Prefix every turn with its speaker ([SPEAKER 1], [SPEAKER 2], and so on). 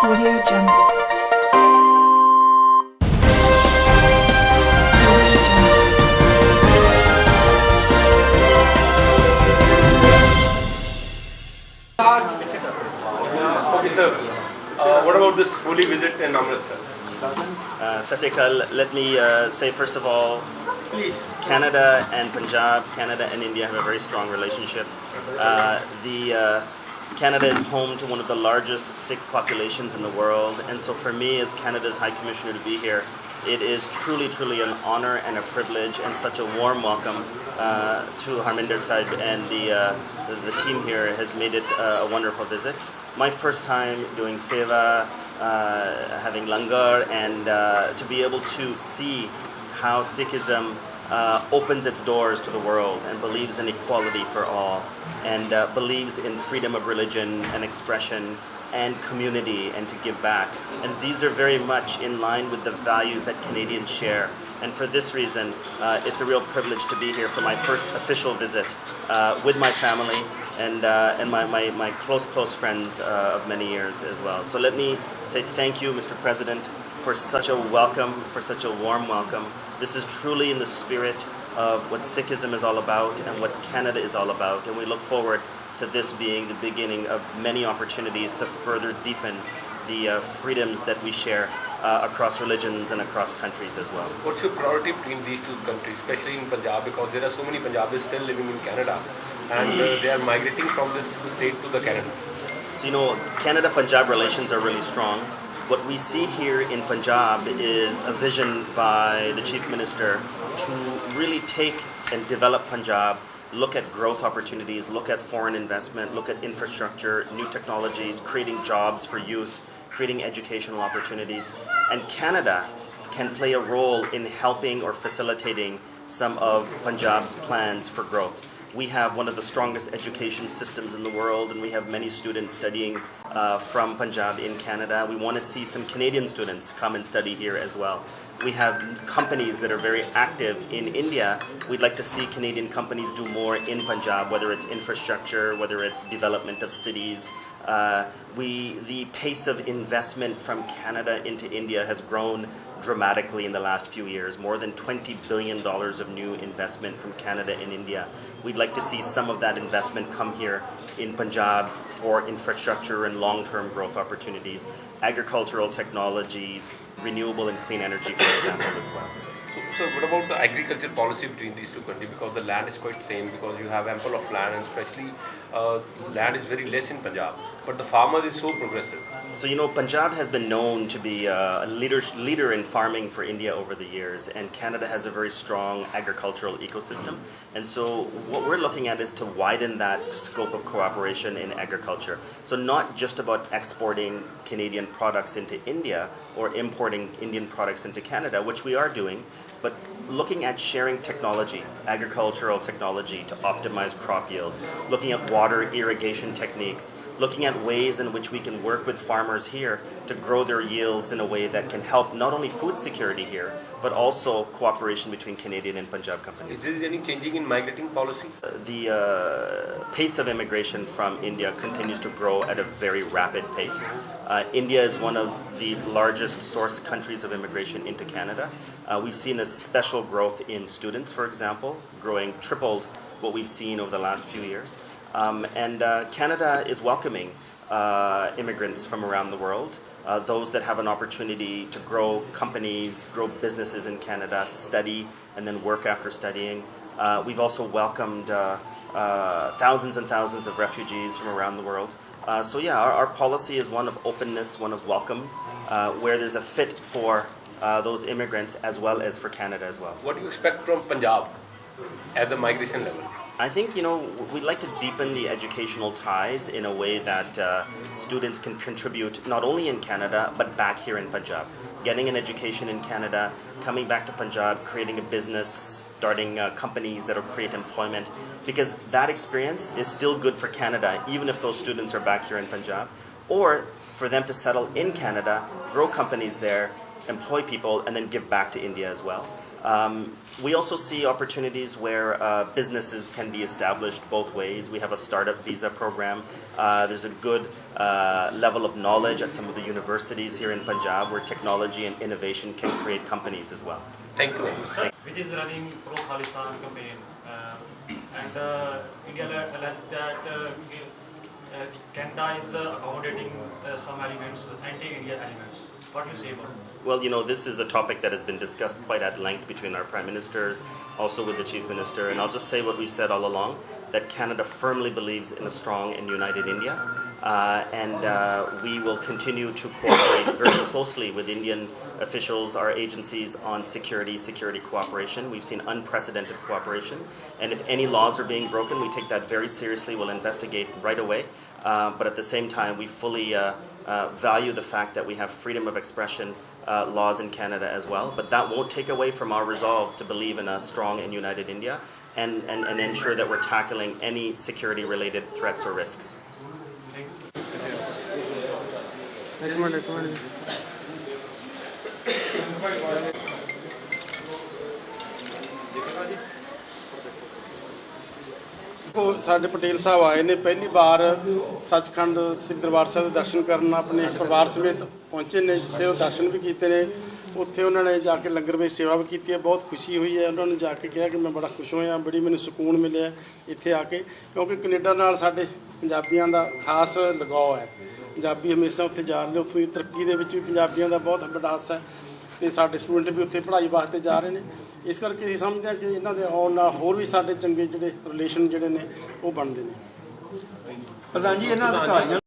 [SPEAKER 1] Audio Jungle.
[SPEAKER 2] Okay, sir. What about this holy visit in Amritsar?
[SPEAKER 3] Sat Sri Akal, let me say first of all,
[SPEAKER 2] Please.
[SPEAKER 3] Canada and Punjab, Canada and India have a very strong relationship. Canada is home to one of the largest Sikh populations in the world, and so for me as Canada's High Commissioner to be here, it is truly an honor and a privilege and such a warm welcome to Harminder Sahib, and the team here has made it a wonderful visit. My first time doing seva, having langar, and to be able to see how Sikhism opens its doors to the world and believes in equality for all, and believes in freedom of religion and expression and community and to give back. And these are very much in line with the values that Canadians share. And for this reason, it's a real privilege to be here for my first official visit with my family and my close friends of many years as well. So let me say thank you, Mr. President, for such a welcome, for such a warm welcome. This is truly in the spirit of what Sikhism is all about and what Canada is all about. And we look forward to this being the beginning of many opportunities to further deepen the freedoms that we share across religions and across countries as well.
[SPEAKER 2] What's your priority between these two countries, especially in Punjab, because there are so many Punjabis still living in Canada and they are migrating from this state to the Canada?
[SPEAKER 3] So, you know, Canada-Punjab relations are really strong. What we see here in Punjab is a vision by the Chief Minister to really take and develop Punjab, look at growth opportunities, look at foreign investment, look at infrastructure, new technologies, creating jobs for youth, creating educational opportunities. And Canada can play a role in helping or facilitating some of Punjab's plans for growth. We have one of the strongest education systems in the world, and we have many students studying from Punjab in Canada. We want to see some Canadian students come and study here as well. We have companies that are very active in India. We'd like to see Canadian companies do more in Punjab, whether it's infrastructure, whether it's development of cities. The pace of investment from Canada into India has grown dramatically in the last few years, more than $20 billion of new investment from Canada in India. We'd like to see some of that investment come here in Punjab for infrastructure and long-term growth opportunities, agricultural technologies, renewable and clean energy, for example, as well.
[SPEAKER 2] So what about the agriculture policy between these two countries? Because the land is quite same, because you have ample of land, and especially land is very less in Punjab, but the farmer is so progressive.
[SPEAKER 3] So, you know, Punjab has been known to be a leader in farming for India over the years, and Canada has a very strong agricultural ecosystem. And so what we're looking at is to widen that scope of cooperation in agriculture. So not just about exporting Canadian products into India or importing Indian products into Canada, which we are doing, but looking at sharing technology, agricultural technology to optimize crop yields, looking at water irrigation techniques, looking at ways in which we can work with farmers here to grow their yields in a way that can help not only food security here, but also cooperation between Canadian and Punjab companies.
[SPEAKER 2] Is there any changing in migrating policy?
[SPEAKER 3] The pace of immigration from India continues to grow at a very rapid pace. India is one of the largest source countries of immigration into Canada. We've seen a special growth in students, for example, growing tripled what we've seen over the last few years. And Canada is welcoming immigrants from around the world, those that have an opportunity to grow companies, grow businesses in Canada, study, and then work after studying. We've also welcomed thousands and thousands of refugees from around the world. So yeah, our policy is one of openness, one of welcome, where there's a fit for those immigrants as well as for Canada as well.
[SPEAKER 2] What do you expect from Punjab at the migration level?
[SPEAKER 3] I think, you know, we'd like to deepen the educational ties in a way that students can contribute not only in Canada, but back here in Punjab. Getting an education in Canada, coming back to Punjab, creating a business, starting companies that will create employment, because that experience is still good for Canada, even if those students are back here in Punjab, or for them to settle in Canada, grow companies there, employ people, and then give back to India as well. We also see opportunities where businesses can be established both ways. We have a startup visa program. There's a good level of knowledge at some of the universities here in Punjab where technology and innovation can create companies as well.
[SPEAKER 2] Thank you.
[SPEAKER 1] Which is running pro-Khalistan campaign. And India alleged that Canada is accommodating some elements, anti-India elements. What do you say about it?
[SPEAKER 3] Well, you know, this is a topic that has been discussed quite at length between our Prime Ministers, also with the Chief Minister, and I'll just say what we've said all along, that Canada firmly believes in a strong and united India, and we will continue to cooperate very closely with Indian officials, our agencies, on security cooperation. We've seen unprecedented cooperation, and if any laws are being broken, we take that very seriously. We'll investigate right away, but at the same time, we fully value the fact that we have freedom of expression laws in Canada as well, but that won't take away from our resolve to believe in a strong and united India and ensure that we're tackling any security related threats or risks.
[SPEAKER 4] ਸਾਡੇ ਪਟੇਲ ਸਾਹਿਬ ਆਏ ਨੇ ਪਹਿਲੀ ਵਾਰ ਸੱਚਖੰਡ ਸ੍ਰੀ ਦਰਬਾਰ ਸਾਹਿਬ ਦੇ ਦਰਸ਼ਨ ਕਰਨ ਆਪਣੇ ਪਰਿਵਾਰ ਸਮੇਤ ਪਹੁੰਚੇ ਨੇ, ਜਿੱਥੇ ਉਹ ਦਰਸ਼ਨ ਵੀ ਕੀਤੇ ਨੇ। ਉੱਥੇ ਉਹਨਾਂ ਨੇ ਜਾ ਕੇ ਲੰਗਰ ਵਿੱਚ ਸੇਵਾ ਵੀ ਕੀਤੀ ਹੈ, ਬਹੁਤ ਖੁਸ਼ੀ ਹੋਈ ਹੈ। ਉਹਨਾਂ ਨੇ ਜਾ ਕੇ ਕਿਹਾ ਕਿ ਮੈਂ ਬੜਾ ਖੁਸ਼ ਹੋਇਆ, ਬੜੀ ਮੈਨੂੰ ਸਕੂਨ ਮਿਲਿਆ ਇੱਥੇ ਆ ਕੇ, ਕਿਉਂਕਿ ਕੈਨੇਡਾ ਨਾਲ ਸਾਡੇ ਪੰਜਾਬੀਆਂ ਦਾ ਖਾਸ ਲਗਾਓ ਹੈ। ਪੰਜਾਬੀ ਹਮੇਸ਼ਾ ਉੱਥੇ ਜਾ ਰਹੇ ਨੇ, ਉੱਥੋਂ ਦੀ ਤਰੱਕੀ ਦੇ ਵਿੱਚ ਵੀ ਪੰਜਾਬੀਆਂ ਦਾ ਬਹੁਤ ਵੱਡਾ ਹਿੱਸਾ ਹੈ ਤੇ ਸਾਡੇ ਸਟੂਡੈਂਟ ਵੀ ਉੱਥੇ ਪੜ੍ਹਾਈ ਵਾਸਤੇ ਜਾ ਰਹੇ ਨੇ। ਇਸ ਕਰਕੇ ਅਸੀਂ ਸਮਝਦੇ ਹਾਂ ਕਿ ਇਹਨਾਂ ਦੇ ਆਉਣ ਨਾਲ ਹੋਰ ਵੀ ਸਾਡੇ ਚੰਗੇ ਜਿਹੜੇ ਰਿਲੇਸ਼ਨ ਜਿਹੜੇ ਨੇ ਉਹ ਬਣਦੇ ਨੇ।
[SPEAKER 5] ਪ੍ਰਧਾਨ ਜੀ, ਇਹਨਾਂ ਅਧਿਕਾਰੀਆਂ